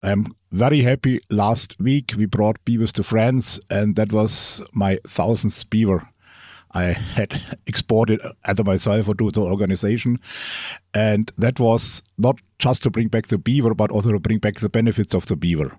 I'm very happy. Last week we brought beavers to France, and that was my 1,000th beaver I had exported either myself or to the organization. And that was not just to bring back the beaver, but also to bring back the benefits of the beaver.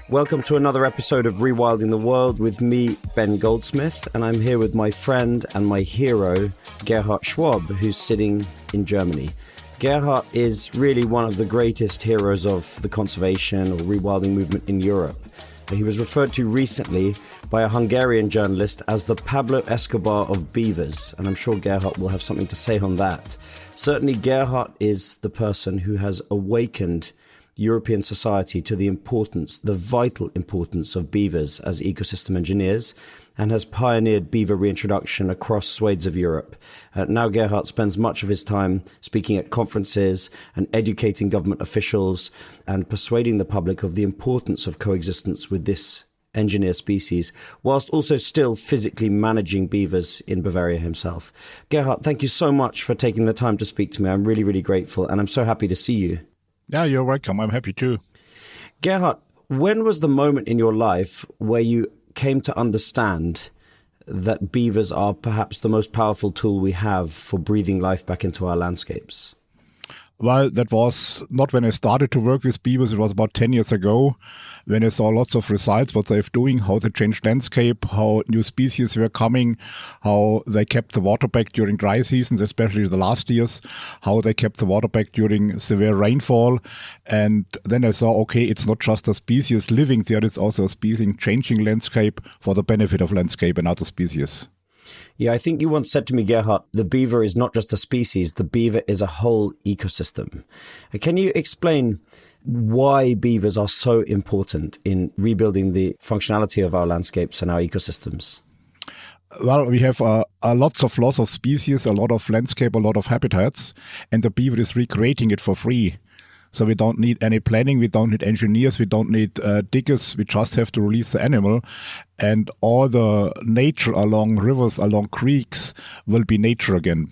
Welcome to another episode of Rewilding the World with me, Ben Goldsmith, and I'm here with my friend and my hero, Gerhard Schwab, who's sitting in Germany. Gerhard is really one of the greatest heroes of the conservation or rewilding movement in Europe. He was referred to recently by a Hungarian journalist as the Pablo Escobar of beavers, and I'm sure Gerhard will have something to say on that. Certainly, Gerhard is the person who has awakened European society to the importance, the vital importance of beavers as ecosystem engineers, and has pioneered beaver reintroduction across swathes of Europe. Now Gerhard spends much of his time speaking at conferences and educating government officials and persuading the public of the importance of coexistence with this engineer species, whilst also still physically managing beavers in Bavaria himself. Gerhard, thank you so much for taking the time to speak to me. I'm really, really grateful, and I'm so happy to see you. Yeah, you're welcome. I'm happy too. Gerhard, when was the moment in your life where you came to understand that beavers are perhaps the most powerful tool we have for breathing life back into our landscapes? Well, that was not when I started to work with beavers. It was about 10 years ago when I saw lots of results, what they're doing, how they changed landscape, how new species were coming, how they kept the water back during dry seasons, especially the last years, how they kept the water back during severe rainfall. And then I saw, okay, it's not just a species living there, it's also a species changing landscape for the benefit of landscape and other species. Yeah, I think you once said to me, Gerhard, the beaver is not just a species, the beaver is a whole ecosystem. Can you explain why beavers are so important in rebuilding the functionality of our landscapes and our ecosystems? Well, we have lots of loss of species, a lot of landscape, a lot of habitats, and the beaver is recreating it for free. So we don't need any planning, we don't need engineers, we don't need diggers, we just have to release the animal. And all the nature along rivers, along creeks will be nature again.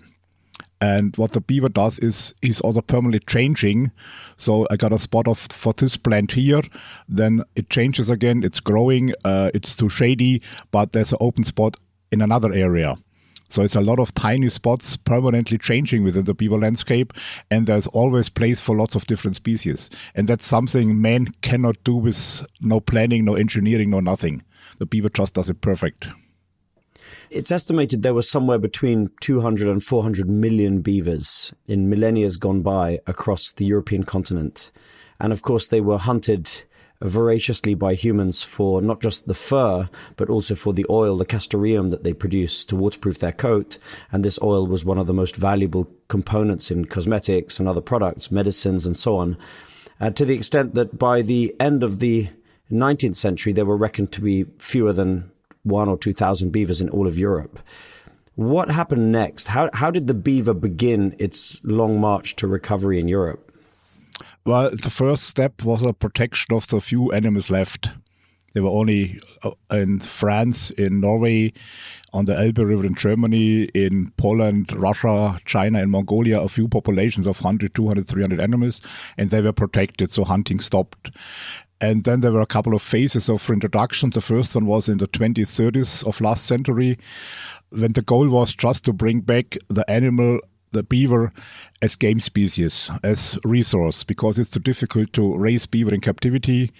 And what the beaver does is he's also permanently changing. So I got a spot for this plant here, then it changes again, it's growing, it's too shady, but there's an open spot in another area. So it's a lot of tiny spots permanently changing within the beaver landscape, and there's always place for lots of different species. And that's something man cannot do with no planning, no engineering, no nothing. The beaver just does it perfect. It's estimated there was somewhere between 200 and 400 million beavers in millennia gone by across the European continent. And of course, they were hunted voraciously by humans for not just the fur, but also for the oil, the castoreum that they produce to waterproof their coat. And this oil was one of the most valuable components in cosmetics and other products, medicines and so on, to the extent that by the end of the 19th century, there were reckoned to be fewer than 1,000 or 2,000 beavers in all of Europe. What happened next? How did the beaver begin its long march to recovery in Europe? Well, the first step was a protection of the few animals left. They were only in France, in Norway, on the Elbe River in Germany, in Poland, Russia, China, and Mongolia, a few populations of 100, 200, 300 animals, and they were protected, so hunting stopped. And then there were a couple of phases of reintroduction. The first one was in the 2030s of last century, when the goal was just to bring back the animal, the beaver, as game species, as resource, because it's too difficult to raise beaver in captivity.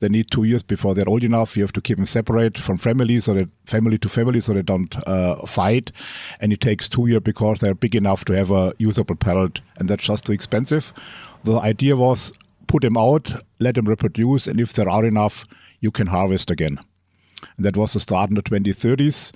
They need 2 years before they're old enough. You have to keep them separate from family, so that family to family, so they don't fight. And it takes 2 years because they're big enough to have a usable pellet, and that's just too expensive. The idea was put them out, let them reproduce, and if there are enough, you can harvest again. And that was the start in the 2030s.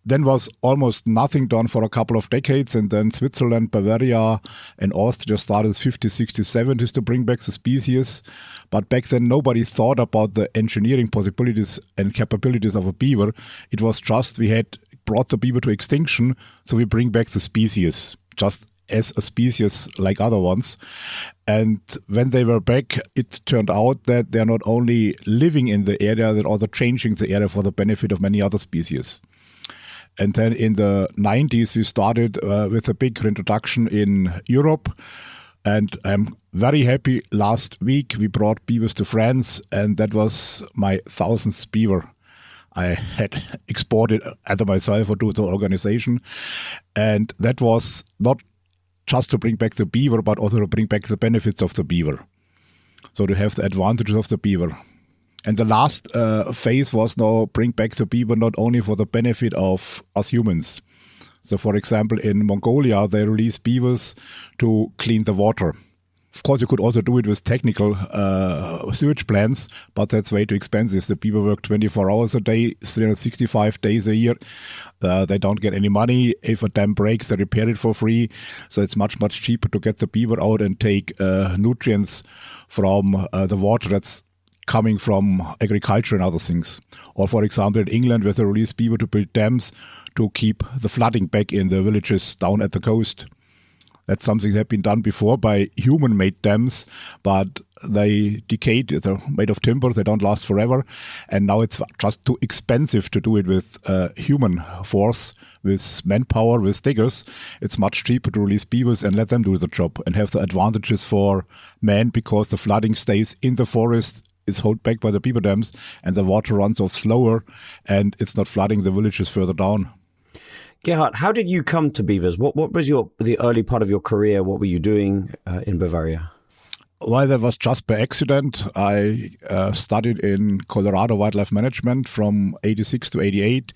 Then was almost nothing done for a couple of decades, and then Switzerland, Bavaria, and Austria started 50s, 60s, 70s to bring back the species. But back then, nobody thought about the engineering possibilities and capabilities of a beaver. It was just we had brought the beaver to extinction, so we bring back the species, just as a species like other ones. And when they were back, it turned out that they're not only living in the area, they're also changing the area for the benefit of many other species. And then in the 90s, we started with a big reintroduction in Europe. And I'm very happy. Last week, we brought beavers to France, and that was my 1000th beaver I had exported either myself or to the organization. And that was not just to bring back the beaver, but also to bring back the benefits of the beaver. So to have the advantages of the beaver. And the last phase was now bring back the beaver not only for the benefit of us humans. So for example, in Mongolia, they release beavers to clean the water. Of course, you could also do it with technical sewage plants, but that's way too expensive. The beaver work 24 hours a day, 365 days a year. They don't get any money. If a dam breaks, they repair it for free. So it's much, much cheaper to get the beaver out and take nutrients from the water that's coming from agriculture and other things. Or for example, in England, where they release beaver to build dams to keep the flooding back in the villages down at the coast. That's something that had been done before by human-made dams, but they decayed. They're made of timber. They don't last forever. And now it's just too expensive to do it with human force, with manpower, with diggers. It's much cheaper to release beavers and let them do the job and have the advantages for man, because the flooding stays in the forest, is held back by the beaver dams, and the water runs off slower, and it's not flooding the villages further down. Gerhard, how did you come to beavers? What was the early part of your career? What were you doing in Bavaria? Well, that was just by accident. I studied in Colorado wildlife management from 86 to 88.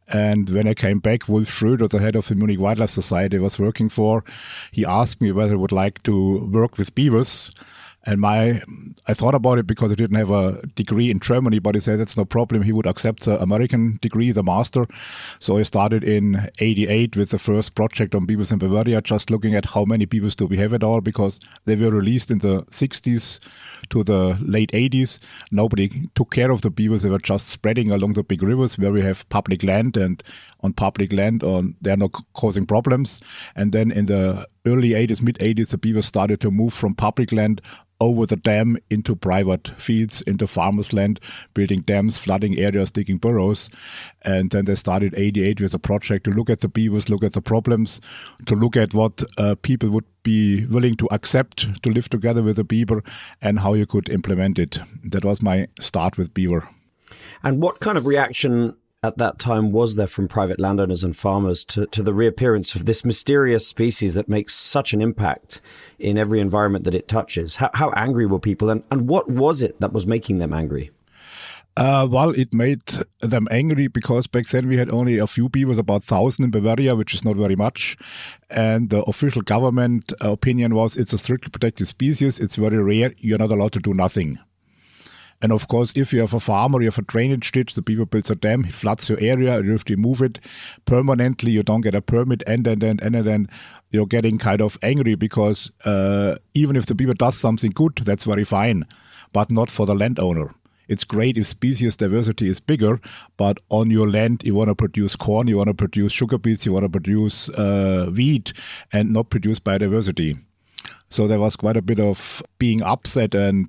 And when I came back, Wolf Schröder, the head of the Munich Wildlife Society I was working for, he asked me whether I would like to work with beavers. And I thought about it because I didn't have a degree in Germany, but he said that's no problem. He would accept the American degree, the master. So I started in 88 with the first project on beavers in Bavaria, just looking at how many beavers do we have at all, because they were released in the 60s to the late 80s. Nobody took care of the beavers. They were just spreading along the big rivers where we have public land, and on public land they're not causing problems. And then in the early 80s, mid 80s, the beavers started to move from public land over the dam into private fields, into farmers' land, building dams, flooding areas, digging burrows. And then they started 88 with a project to look at the beavers, look at the problems, to look at what people would be willing to accept to live together with a beaver, and how you could implement it. That was my start with beaver. And what kind of reaction at that time was there from private landowners and farmers to the reappearance of this mysterious species that makes such an impact in every environment that it touches? How angry were people, and what was it that was making them angry? Well, it made them angry because back then we had only a few beavers, about 1,000 in Bavaria, which is not very much. And the official government opinion was it's a strictly protected species. It's very rare. You're not allowed to do nothing. And of course, if you have a farmer, you have a drainage ditch, the beaver builds a dam, he floods your area, you have to remove it permanently, you don't get a permit, and then you're getting kind of angry because even if the beaver does something good, that's very fine, but not for the landowner. It's great if species diversity is bigger, but on your land, you want to produce corn, you want to produce sugar beets, you want to produce wheat, and not produce biodiversity. So there was quite a bit of being upset, and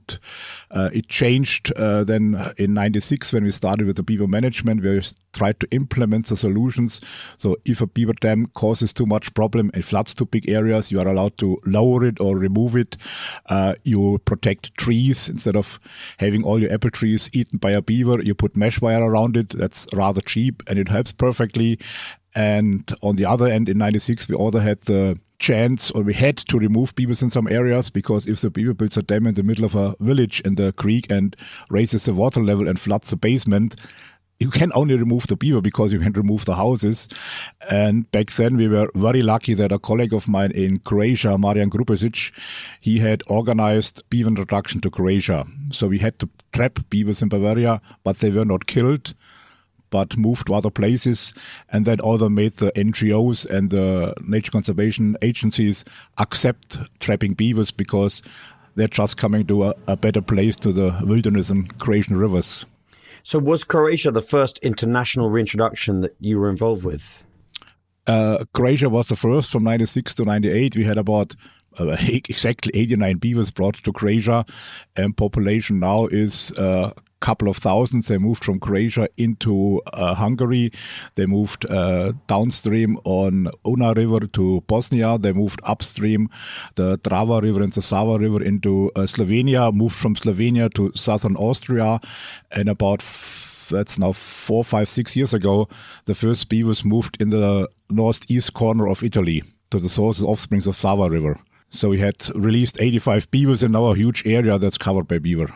it changed then in 96 when we started with the beaver management. We tried to implement the solutions. So if a beaver dam causes too much problem and floods too big areas, you are allowed to lower it or remove it. You protect trees. Instead of having all your apple trees eaten by a beaver, you put mesh wire around it. That's rather cheap and it helps perfectly. And on the other end, in 96, we also had the chance, or we had to remove beavers in some areas, because if the beaver builds a dam in the middle of a village in the creek and raises the water level and floods the basement, you can only remove the beaver because you can't remove the houses. And back then we were very lucky that a colleague of mine in Croatia, Marian Grubesic, he had organized beaver introduction to Croatia. So we had to trap beavers in Bavaria, but they were not killed, but moved to other places, and then also made the NGOs and the nature conservation agencies accept trapping beavers because they're just coming to a better place, to the wilderness and Croatian rivers. So was Croatia the first international reintroduction that you were involved with? Croatia was the first from 96 to 98. We had about exactly 89 beavers brought to Croatia, and population now is couple of thousands. They moved from Croatia into Hungary. They moved downstream on Una River to Bosnia. They moved upstream the Drava River and the Sava River into Slovenia, moved from Slovenia to southern Austria. And about, that's now 4, 5, 6 years ago, the first beavers moved in the northeast corner of Italy to the sources offsprings of Sava River. So we had released 85 beavers in now a huge area that's covered by beaver.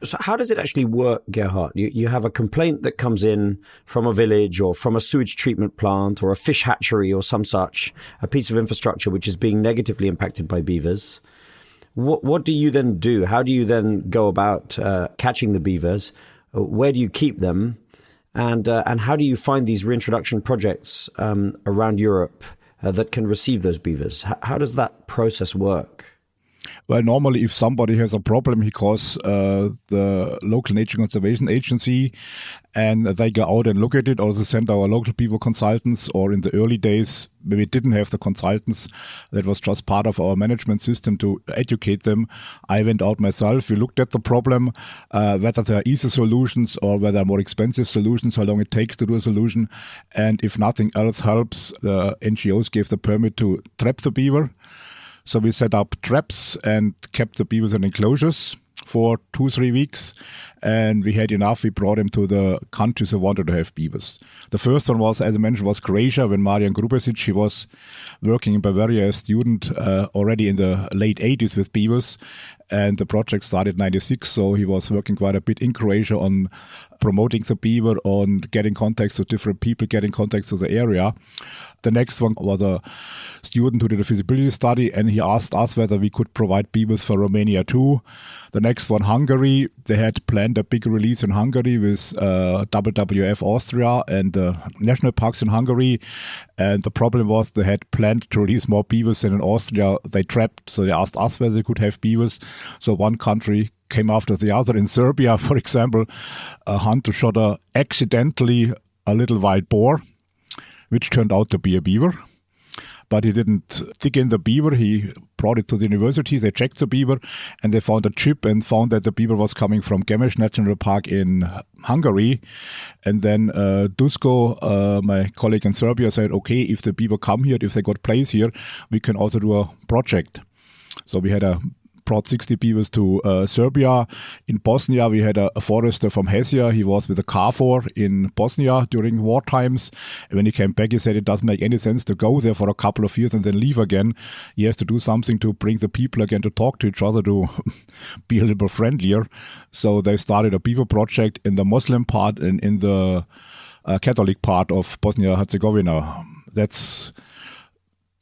So how does it actually work, Gerhard? You have a complaint that comes in from a village or from a sewage treatment plant or a fish hatchery or some such, a piece of infrastructure which is being negatively impacted by beavers. What do you then do? How do you then go about catching the beavers? Where do you keep them? And how do you find these reintroduction projects around Europe that can receive those beavers? How does that process work? Well, normally if somebody has a problem, he calls the local nature conservation agency and they go out and look at it, or they send our local people consultants, or in the early days, when we didn't have the consultants, that was just part of our management system to educate them. I went out myself. We looked at the problem, whether there are easy solutions or whether more expensive solutions, how long it takes to do a solution. And if nothing else helps, the NGOs gave the permit to trap the beaver. So we set up traps and kept the beavers in enclosures for 2-3 weeks. And we had enough. We brought them to the countries who wanted to have beavers. The first one was, as I mentioned, was Croatia, when Marian Grubesic, he was working in Bavaria as a student already in the late 80s with beavers. And the project started in 96, so he was working quite a bit in Croatia on promoting the beaver, on getting contacts with different people, getting contacts to the area. The next one was a student who did a feasibility study, and he asked us whether we could provide beavers for Romania too. The next one, Hungary. They had planned a big release in Hungary with WWF Austria and national parks in Hungary. And the problem was they had planned to release more beavers than in Austria they trapped. So they asked us whether they could have beavers. So one country came after the other. In Serbia, for example, a hunter shot accidentally a little wild boar, which turned out to be a beaver. But he didn't dig in the beaver. He brought it to the university. They checked the beaver and they found a chip and found that the beaver was coming from Gemes National Park in Hungary. And then Dusko, my colleague in Serbia, said, okay, if the beaver come here, if they got place here, we can also do a project. So we had brought 60 beavers to Serbia. In Bosnia, we had a forester from Hessia. He was with a KFOR in Bosnia during war times. And when he came back, he said it doesn't make any sense to go there for a couple of years and then leave again. He has to do something to bring the people again to talk to each other, to be a little bit friendlier. So they started a beaver project in the Muslim part and in the Catholic part of Bosnia-Herzegovina. That's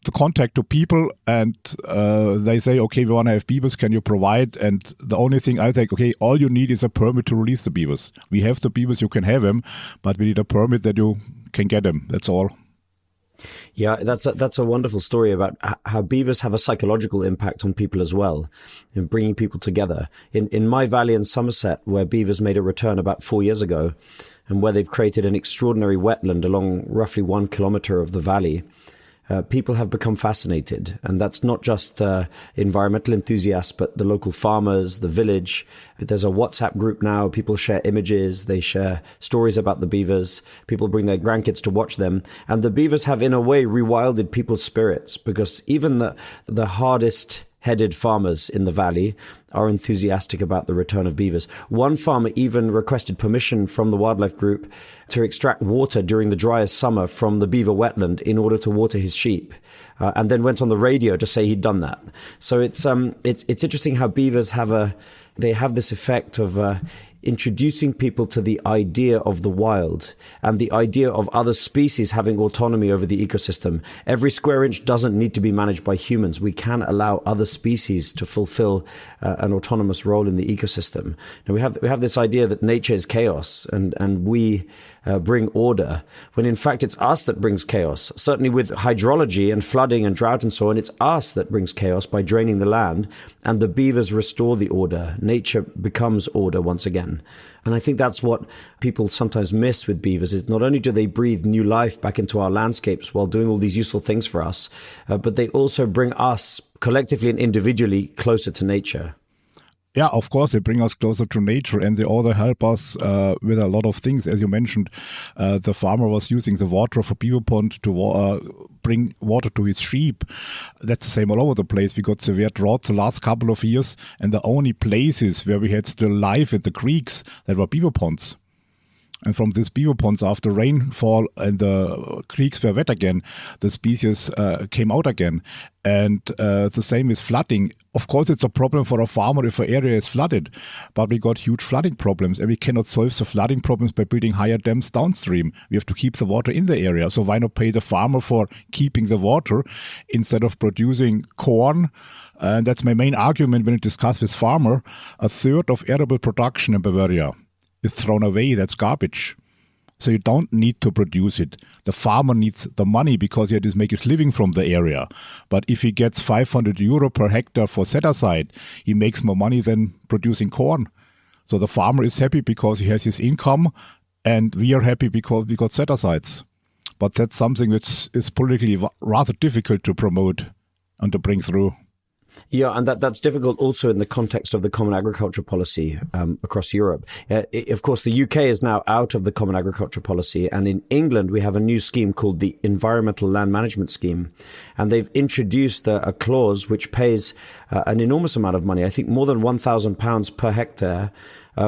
the contact to people, and they say, okay, we want to have beavers, can you provide? And the only thing I think, okay, all you need is a permit to release the beavers. We have the beavers, you can have them, but we need a permit that you can get them. That's all. Yeah, that's a wonderful story about how beavers have a psychological impact on people as well, in bringing people together. In my valley in Somerset, where beavers made a return about 4 years ago, and where they've created an extraordinary wetland along roughly 1 kilometer of the valley, people have become fascinated. And that's not just environmental enthusiasts, but the local farmers, the village. There's a WhatsApp group now. People share images. They share stories about the beavers. People bring their grandkids to watch them. And the beavers have, in a way, rewilded people's spirits, because even the hardest headed farmers in the valley are enthusiastic about the return of beavers. One farmer even requested permission from the wildlife group to extract water during the driest summer from the beaver wetland in order to water his sheep, and then went on the radio to say he'd done that. So it's interesting how beavers have this effect of introducing people to the idea of the wild and the idea of other species having autonomy over the ecosystem. Every square inch doesn't need to be managed by humans. We can allow other species to fulfill an autonomous role in the ecosystem. Now we have this idea that nature is chaos and we bring order, when in fact it's us that brings chaos. Certainly with hydrology and flooding and drought and so on, it's us that brings chaos by draining the land, and the beavers restore the order. Nature becomes order once again. And I think that's what people sometimes miss with beavers, is not only do they breathe new life back into our landscapes while doing all these useful things for us, but they also bring us collectively and individually closer to nature. Yeah, of course, they bring us closer to nature, and they also help us with a lot of things. As you mentioned, the farmer was using the water of a beaver pond to bring water to his sheep. That's the same all over the place because there were droughts the last couple of years, and the only places where we had still life in the creeks, that were beaver ponds. And from these beaver ponds, after rainfall and the creeks were wet again, the species came out again. And the same is flooding. Of course, it's a problem for a farmer if an area is flooded, but we got huge flooding problems, and we cannot solve the flooding problems by building higher dams downstream. We have to keep the water in the area. So why not pay the farmer for keeping the water instead of producing corn? And that's my main argument when I discuss with farmer. A third of arable production in Bavaria is thrown away. That's garbage. So you don't need to produce it. The farmer needs the money because he has to make his living from the area. But if he gets 500 euro per hectare for set aside, he makes more money than producing corn. So the farmer is happy because he has his income, and we are happy because we got set asides. But that's something which is politically rather difficult to promote and to bring through. Yeah, and that's difficult also in the context of the Common Agriculture Policy across Europe. Of course, the UK is now out of the Common Agriculture Policy, and in England we have a new scheme called the Environmental Land Management Scheme, and they've introduced a clause which pays an enormous amount of money, I think more than £1,000 per hectare,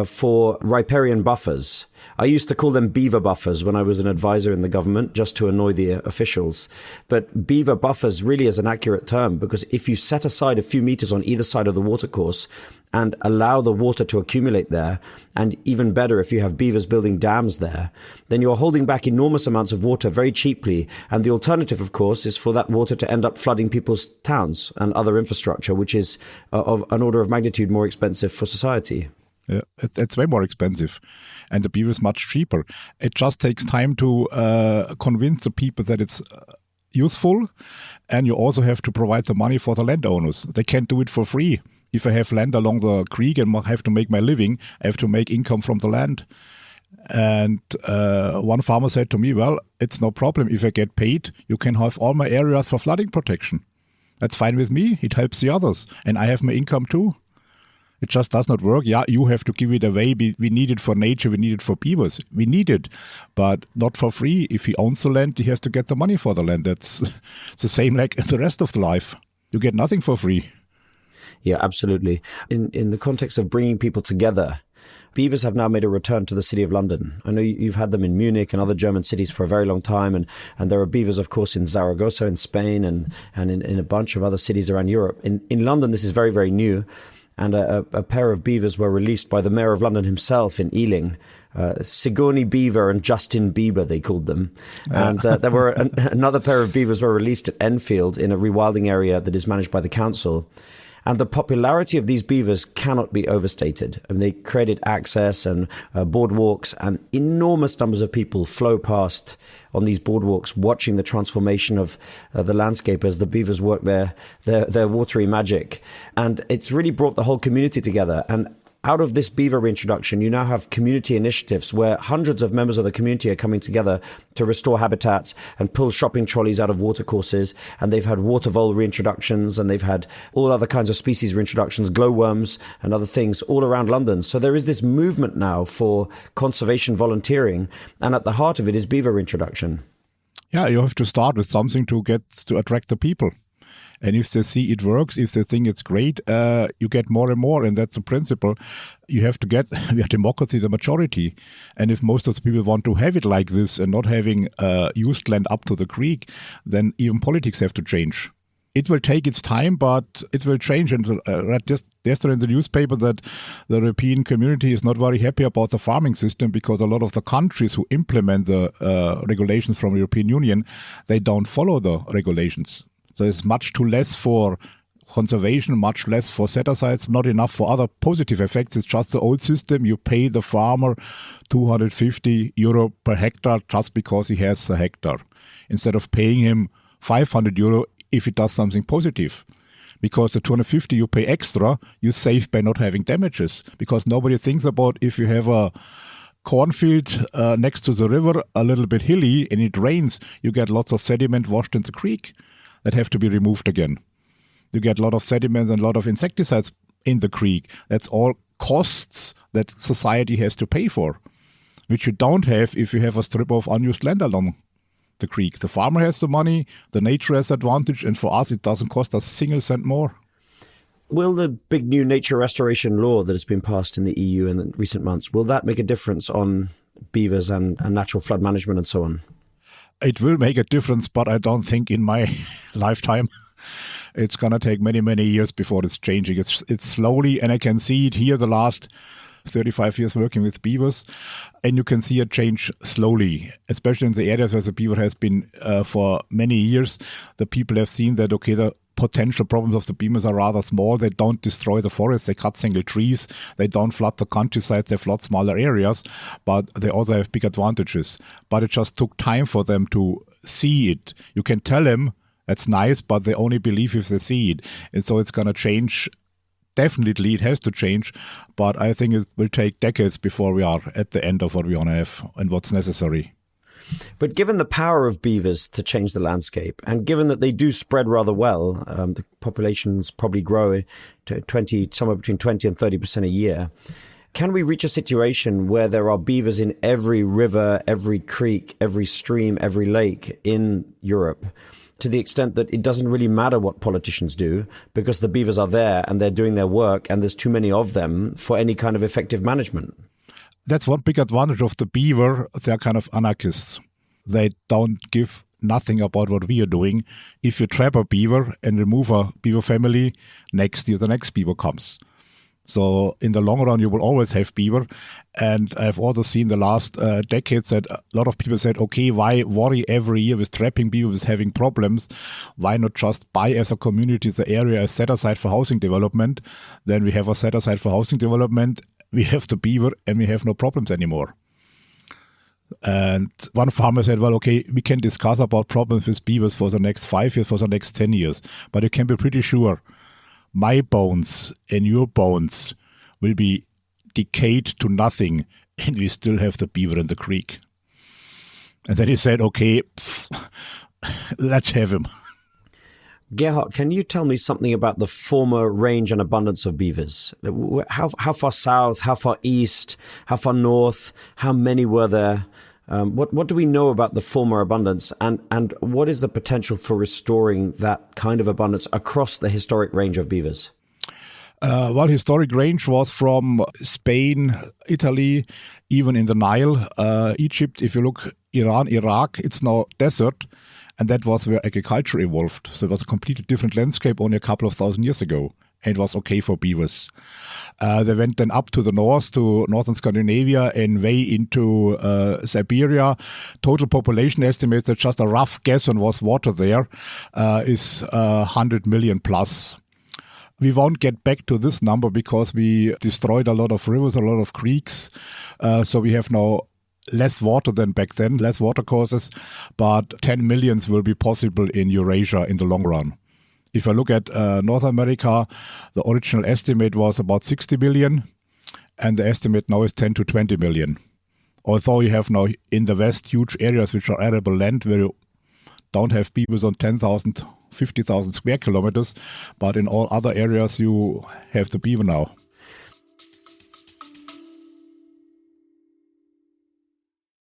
for riparian buffers. I used to call them beaver buffers when I was an advisor in the government, just to annoy the officials. But beaver buffers really is an accurate term, because if you set aside a few meters on either side of the watercourse and allow the water to accumulate there, and even better if you have beavers building dams there, then you're holding back enormous amounts of water very cheaply. And the alternative, of course, is for that water to end up flooding people's towns and other infrastructure, which is of an order of magnitude more expensive for society. Yeah, it's way more expensive, and the beaver is much cheaper. It just takes time to convince the people that it's useful, and you also have to provide the money for the landowners. They can't do it for free. If I have land along the creek and have to make my living, I have to make income from the land. And one farmer said to me, well, it's no problem. If I get paid, you can have all my areas for flooding protection. That's fine with me. It helps the others, and I have my income too. It just does not work. Yeah, you have to give it away. We need it for nature. We need it for beavers. We need it, but not for free. If he owns the land, he has to get the money for the land. That's the same like the rest of the life. You get nothing for free. Yeah, absolutely. In the context of bringing people together, beavers have now made a return to the city of London. I know you've had them in Munich and other German cities for a very long time. And there are beavers, of course, in Zaragoza in Spain and in a bunch of other cities around Europe. In London, this is very, very new. And a pair of beavers were released by the mayor of London himself in Ealing. Sigourney Beaver and Justin Bieber, they called them. And there were another pair of beavers were released at Enfield in a rewilding area that is managed by the council. And the popularity of these beavers cannot be overstated. I mean, they created access and boardwalks, and enormous numbers of people flow past on these boardwalks, watching the transformation of the landscape as the beavers work their watery magic. And it's really brought the whole community together. And out of this beaver reintroduction, you now have community initiatives where hundreds of members of the community are coming together to restore habitats and pull shopping trolleys out of watercourses. And they've had water vole reintroductions, and they've had all other kinds of species reintroductions, glowworms and other things all around London. So there is this movement now for conservation volunteering, and at the heart of it is beaver reintroduction. Yeah, you have to start with something to attract the people. And if they see it works, if they think it's great, you get more and more. And that's the principle. You have to get, we are democracy, the majority. And if most of the people want to have it like this and not having used land up to the creek, then even politics have to change. It will take its time, but it will change. And I read just yesterday in the newspaper that the European community is not very happy about the farming system because a lot of the countries who implement the regulations from the European Union, they don't follow the regulations. So it's much too less for conservation, much less for set-asides, not enough for other positive effects. It's just the old system. You pay the farmer 250 euro per hectare just because he has a hectare, instead of paying him 500 euro if he does something positive. Because the 250 you pay extra, you save by not having damages. Because nobody thinks about if you have a cornfield next to the river, a little bit hilly, and it rains, you get lots of sediment washed in the creek that have to be removed again. You get a lot of sediment and a lot of insecticides in the creek. That's all costs that society has to pay for, which you don't have if you have a strip of unused land along the creek. The farmer has the money, the nature has advantage, and for us it doesn't cost a single cent more. Will the big new nature restoration law that has been passed in the EU in the recent months, will that make a difference on beavers and natural flood management and so on? It will make a difference, but I don't think in my lifetime. It's going to take many, many years before it's changing. It's slowly, and I can see it here the last 35 years working with beavers, and you can see a change slowly, especially in the areas where the beaver has been for many years. The people have seen that, okay, the potential problems of the beavers are rather small. They don't destroy the forest, they cut single trees, they don't flood the countryside, they flood smaller areas, but they also have big advantages. But it just took time for them to see it. You can tell them that's nice, but they only believe if they see it. And so it's going to change. Definitely, it has to change, but I think it will take decades before we are at the end of what we want to have and what's necessary. But given the power of beavers to change the landscape, and given that they do spread rather well, the populations probably grow to somewhere between 20 and 30% a year, can we reach a situation where there are beavers in every river, every creek, every stream, every lake in Europe, to the extent that it doesn't really matter what politicians do because the beavers are there and they're doing their work and there's too many of them for any kind of effective management? That's one big advantage of the beaver. They're kind of anarchists. They don't give nothing about what we are doing. If you trap a beaver and remove a beaver family, next year the next beaver comes. So in the long run, you will always have beaver. And I've also seen the last decades that a lot of people said, okay, why worry every year with trapping beavers having problems? Why not just buy as a community the area as set aside for housing development? Then we have a set aside for housing development. We have the beaver and we have no problems anymore. And one farmer said, well, okay, we can discuss about problems with beavers for the next 5 years, for the next 10 years. But you can be pretty sure my bones and your bones will be decayed to nothing and we still have the beaver in the creek. And then he said, okay, let's have him. Gerhard, can you tell me something about the former range and abundance of beavers? How far south, how far east, how far north, how many were there? What do we know about the former abundance and what is the potential for restoring that kind of abundance across the historic range of beavers? Well, historic range was from Spain, Italy, even in the Nile, Egypt. If you look Iran, Iraq, it's now desert. And that was where agriculture evolved. So it was a completely different landscape only a couple of thousand years ago. And it was okay for beavers. They went then up to the north, to northern Scandinavia and way into Siberia. Total population estimates that just a rough guess on what's water there is 100 million plus. We won't get back to this number because we destroyed a lot of rivers, a lot of creeks. So we have now less water than back then, less water courses, but 10 millions will be possible in Eurasia in the long run. If I look at North America, the original estimate was about 60 million, and the estimate now is 10 to 20 million. Although you have now in the West huge areas which are arable land where you don't have beavers on 10,000, 50,000 square kilometers, but in all other areas you have the beaver now.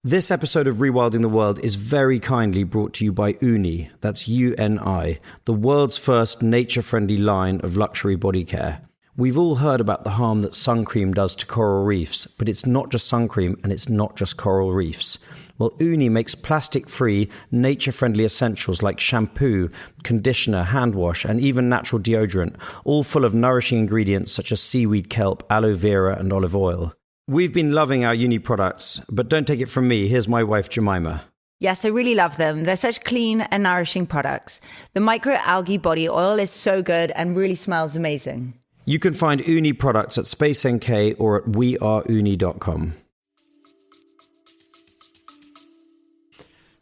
This episode of Rewilding the World is very kindly brought to you by Uni, that's UNI, the world's first nature-friendly line of luxury body care. We've all heard about the harm that sun cream does to coral reefs, but it's not just sun cream and it's not just coral reefs. Well, Uni makes plastic-free, nature-friendly essentials like shampoo, conditioner, hand wash, and even natural deodorant, all full of nourishing ingredients such as seaweed kelp, aloe vera, and olive oil. We've been loving our Uni products, but don't take it from me. Here's my wife, Jemima. Yes, I really love them. They're such clean and nourishing products. The microalgae body oil is so good and really smells amazing. You can find Uni products at Space NK or at weareuni.com.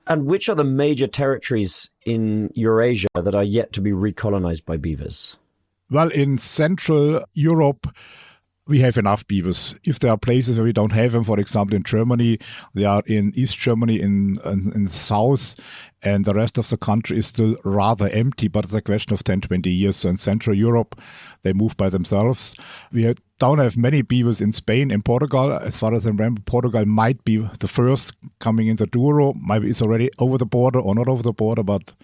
And which are the major territories in Eurasia that are yet to be recolonized by beavers? Well, in Central Europe, We have enough beavers. If there are places where we don't have them, for example, in Germany, they are in East Germany, in the south, and the rest of the country is still rather empty, but it's a question of 10, 20 years. So in Central Europe, they move by themselves. Don't have many beavers in Spain and Portugal. As far as I remember, Portugal might be the first coming into Douro. Maybe it's already over the border or not over the border, but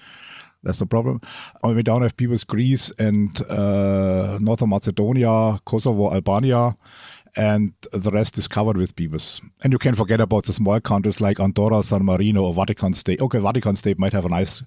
that's the problem. We don't have beavers Greece and Northern Macedonia, Kosovo, Albania, and the rest is covered with beavers. And you can forget about the small countries like Andorra, San Marino, or Vatican State. Okay, Vatican State might have a nice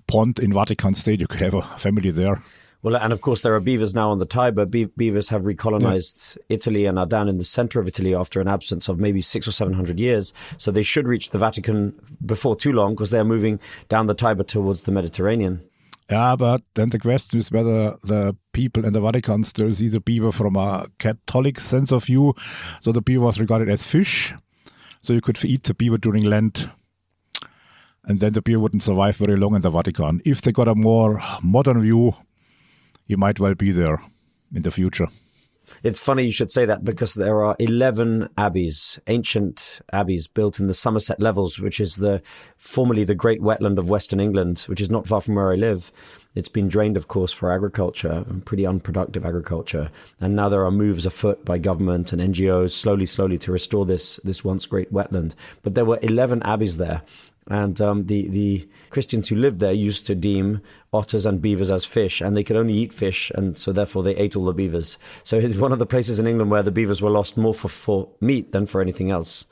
pond in Vatican State. You could have a family there. Well, and of course, there are beavers now on the Tiber. Beavers have recolonized Italy and are down in the center of Italy after an absence of maybe 600 or 700 years. So they should reach the Vatican before too long because they're moving down the Tiber towards the Mediterranean. Yeah, but then the question is whether the people in the Vatican still see the beaver from a Catholic sense of view. So the beaver was regarded as fish. So you could eat the beaver during Lent. And then the beaver wouldn't survive very long in the Vatican. If they got a more modern view, he might well be there in the future. It's funny you should say that because there are 11 abbeys, ancient abbeys built in the Somerset Levels, which is formerly the great wetland of Western England, which is not far from where I live. It's been drained, of course, for agriculture, pretty unproductive agriculture. And now there are moves afoot by government and NGOs slowly to restore this once great wetland. But there were 11 abbeys there. And the Christians who lived there used to deem otters and beavers as fish, and they could only eat fish, and so therefore they ate all the beavers. So it's one of the places in England where the beavers were lost more for meat than for anything else.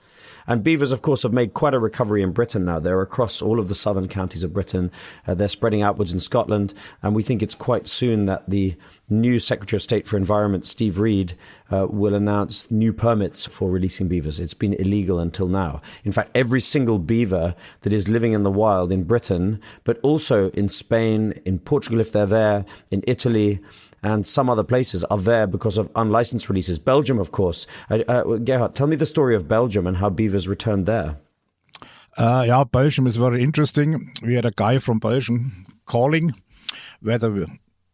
And beavers, of course, have made quite a recovery in Britain now. They're across all of the southern counties of Britain. They're spreading outwards in Scotland. And we think it's quite soon that the new Secretary of State for Environment, Steve Reed, will announce new permits for releasing beavers. It's been illegal until now. In fact, every single beaver that is living in the wild in Britain, but also in Spain, in Portugal if they're there, in Italy, and some other places are there because of unlicensed releases. Belgium, of course. Gerhard, tell me the story of Belgium and how beavers returned there. Yeah, Belgium is very interesting. We had a guy from Belgium calling whether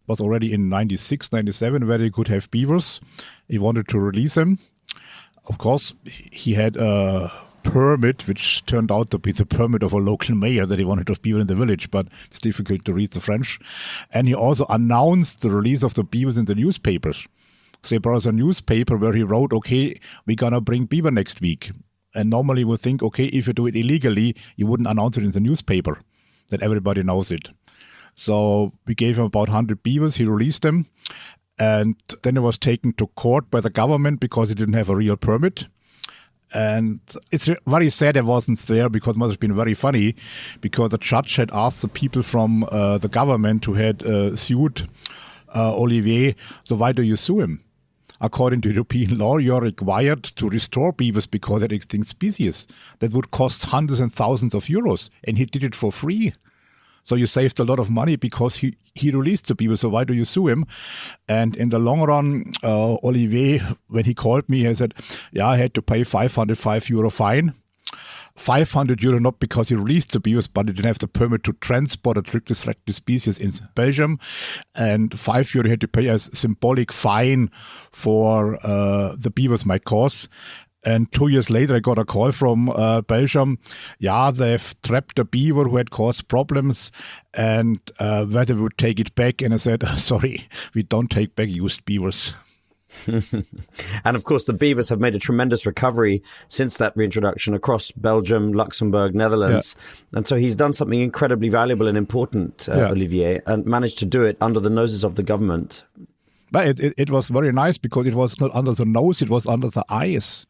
was already in 96, 97, where they could have beavers. He wanted to release them. Of course, he had a permit, which turned out to be the permit of a local mayor that he wanted to have beaver in the village, but it's difficult to read the French. And he also announced the release of the beavers in the newspapers. So he brought us a newspaper where he wrote, okay, we're going to bring beaver next week. And normally we think, okay, if you do it illegally, you wouldn't announce it in the newspaper, that everybody knows it. So we gave him about 100 beavers. He released them. And then he was taken to court by the government because he didn't have a real permit. And it's very sad I wasn't there because it must have been very funny because the judge had asked the people from the government who had sued Olivier, so why do you sue him? According to European law, you're required to restore beavers because they're extinct species. That would cost hundreds and thousands of euros. And he did it for free. So you saved a lot of money because he released the beaver. So why do you sue him? And in the long run, Olivier, when he called me, he said, yeah, I had to pay 505 euro fine. 500 euro not because he released the beavers, but he didn't have the permit to transport a strictly threatened species in Belgium. And 5 euro he had to pay as symbolic fine for the beavers might cause. And 2 years later, I got a call from Belgium. Yeah, they've trapped a beaver who had caused problems and whether we would take it back. And I said, sorry, we don't take back used beavers. And of course, the beavers have made a tremendous recovery since that reintroduction across Belgium, Luxembourg, Netherlands. Yeah. And so he's done something incredibly valuable and important, Olivier, and managed to do it under the noses of the government. But it was very nice because it was not under the nose, it was under the eyes.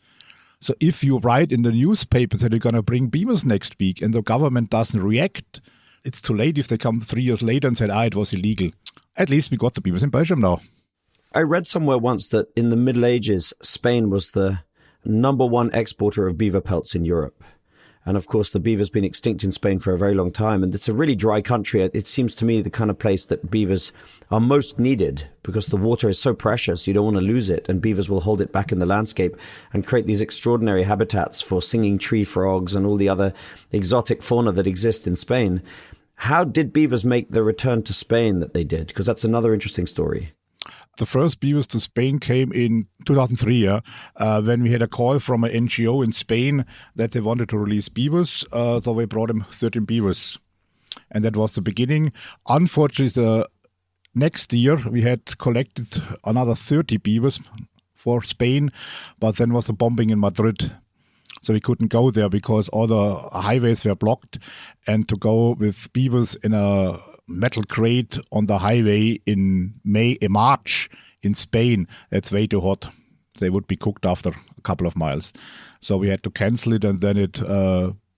So if you write in the newspaper that you're going to bring beavers next week and the government doesn't react, it's too late if they come 3 years later and said, it was illegal. At least we got the beavers in Belgium now. I read somewhere once that in the Middle Ages, Spain was the #1 exporter of beaver pelts in Europe. And of course, the beaver's been extinct in Spain for a very long time. And it's a really dry country. It seems to me the kind of place that beavers are most needed because the water is so precious. You don't want to lose it. And beavers will hold it back in the landscape and create these extraordinary habitats for singing tree frogs and all the other exotic fauna that exist in Spain. How did beavers make the return to Spain that they did? Because that's another interesting story. The first beavers to Spain came in 2003, when we had a call from an NGO in Spain that they wanted to release beavers. So we brought them 13 beavers. And that was the beginning. Unfortunately, the next year we had collected another 30 beavers for Spain, but then was a bombing in Madrid. So we couldn't go there because all the highways were blocked. And to go with beavers in a metal crate on the highway in March in Spain, it's way too hot. They would be cooked after a couple of miles. So we had to cancel it, and then it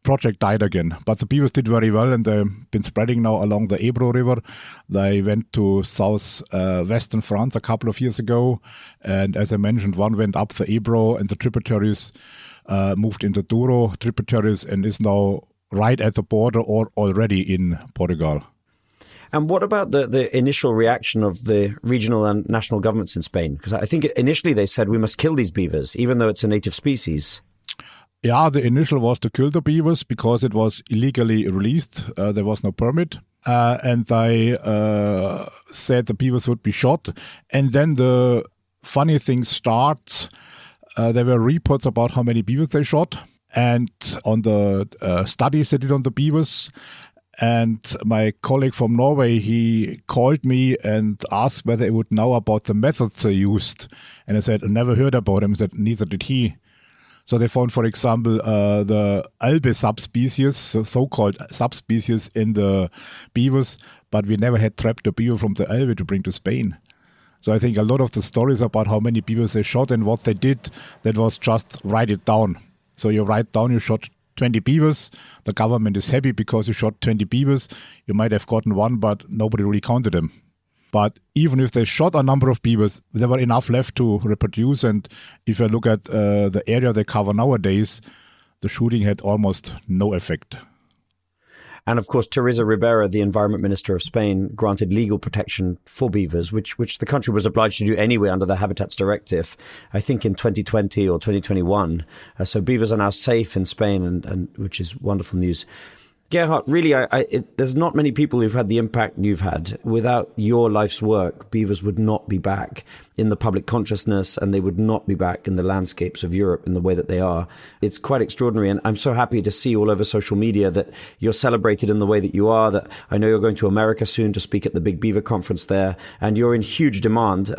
project died again. But the beavers did very well, and they've been spreading now along the Ebro River. They went to southwestern France a couple of years ago. And as I mentioned, one went up the Ebro and the tributaries, moved into Douro tributaries, and is now right at the border or already in Portugal. And what about the initial reaction of the regional and national governments in Spain? Because I think initially they said we must kill these beavers, even though it's a native species. Yeah, the initial was to kill the beavers because it was illegally released. There was no permit. And they said the beavers would be shot. And then the funny thing starts. There were reports about how many beavers they shot. And on the studies they did on the beavers. And my colleague from Norway, he called me and asked whether I would know about the methods they used. And I said, I never heard about them. He said, neither did he. So they found, for example, the Albe subspecies, so-called subspecies in the beavers, but we never had trapped a beaver from the Elbe to bring to Spain. So I think a lot of the stories about how many beavers they shot and what they did, that was just write it down. So you write down you shot 20 beavers. The government is happy because you shot 20 beavers. You might have gotten one, but nobody really counted them. But even if they shot a number of beavers, there were enough left to reproduce. And if you look at the area they cover nowadays, the shooting had almost no effect. And of course, Teresa Ribera, the Environment Minister of Spain, granted legal protection for beavers, which the country was obliged to do anyway under the Habitats Directive, I think in 2020 or 2021. So beavers are now safe in Spain, and which is wonderful news. Gerhard, really, there's not many people who've had the impact you've had. Without your life's work, beavers would not be back in the public consciousness, and they would not be back in the landscapes of Europe in the way that they are. It's quite extraordinary, and I'm so happy to see all over social media that you're celebrated in the way that you are, that I know you're going to America soon to speak at the Big Beaver Conference there, and you're in huge demand.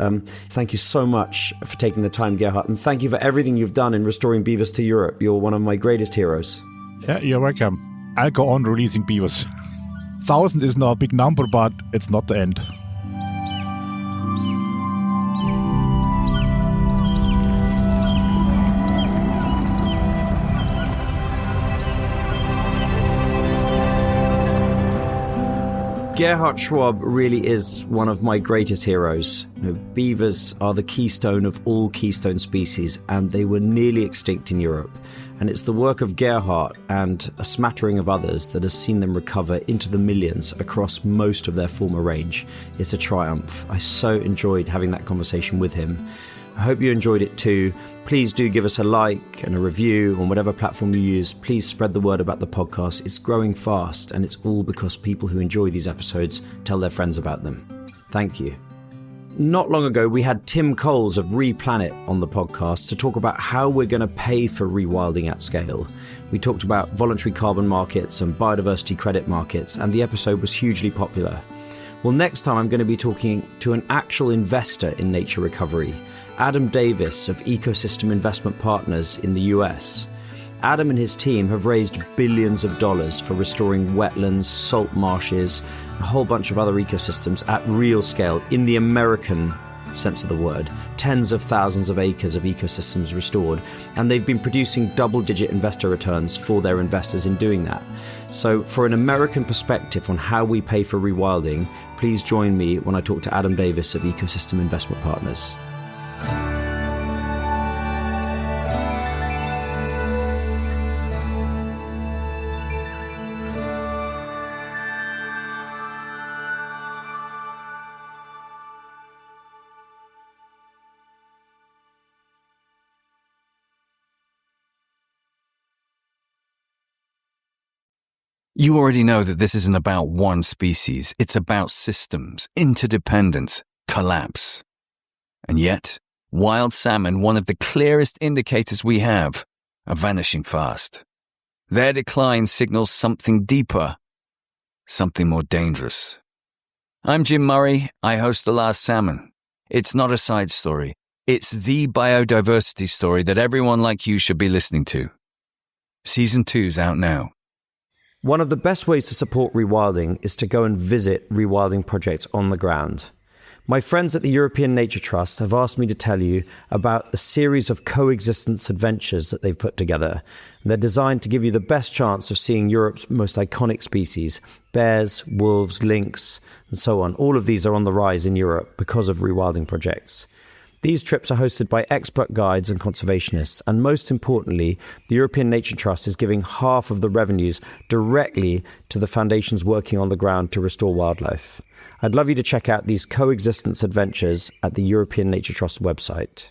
Thank you so much for taking the time, Gerhard, and thank you for everything you've done in restoring beavers to Europe. You're one of my greatest heroes. Yeah, you're welcome. I'll go on releasing beavers. 1,000 is now a big number, but it's not the end. Gerhard Schwab really is one of my greatest heroes. Beavers are the keystone of all keystone species, and they were nearly extinct in Europe. And it's the work of Gerhard and a smattering of others that has seen them recover into the millions across most of their former range. It's a triumph. I so enjoyed having that conversation with him. I hope you enjoyed it too. Please do give us a like and a review on whatever platform you use. Please spread the word about the podcast. It's growing fast, and it's all because people who enjoy these episodes tell their friends about them. Thank you. Not long ago, we had Tim Coles of Replanet on the podcast to talk about how we're going to pay for rewilding at scale. We talked about voluntary carbon markets and biodiversity credit markets, and the episode was hugely popular. Well, next time I'm going to be talking to an actual investor in nature recovery, Adam Davis of Ecosystem Investment Partners in the US. Adam and his team have raised billions of dollars for restoring wetlands, salt marshes, a whole bunch of other ecosystems at real scale in the American sense of the word. Tens of thousands of acres of ecosystems restored, and they've been producing double-digit investor returns for their investors in doing that. So for an American perspective on how we pay for rewilding, please join me when I talk to Adam Davis of Ecosystem Investment Partners. You already know that this isn't about one species. It's about systems, interdependence, collapse. And yet, wild salmon, one of the clearest indicators we have, are vanishing fast. Their decline signals something deeper, something more dangerous. I'm Jim Murray. I host The Last Salmon. It's not a side story. It's the biodiversity story that everyone like you should be listening to. Season 2's out now. One of the best ways to support rewilding is to go and visit rewilding projects on the ground. My friends at the European Nature Trust have asked me to tell you about the series of coexistence adventures that they've put together. They're designed to give you the best chance of seeing Europe's most iconic species: bears, wolves, lynx, and so on. All of these are on the rise in Europe because of rewilding projects. These trips are hosted by expert guides and conservationists, and most importantly, the European Nature Trust is giving half of the revenues directly to the foundations working on the ground to restore wildlife. I'd love you to check out these coexistence adventures at the European Nature Trust website.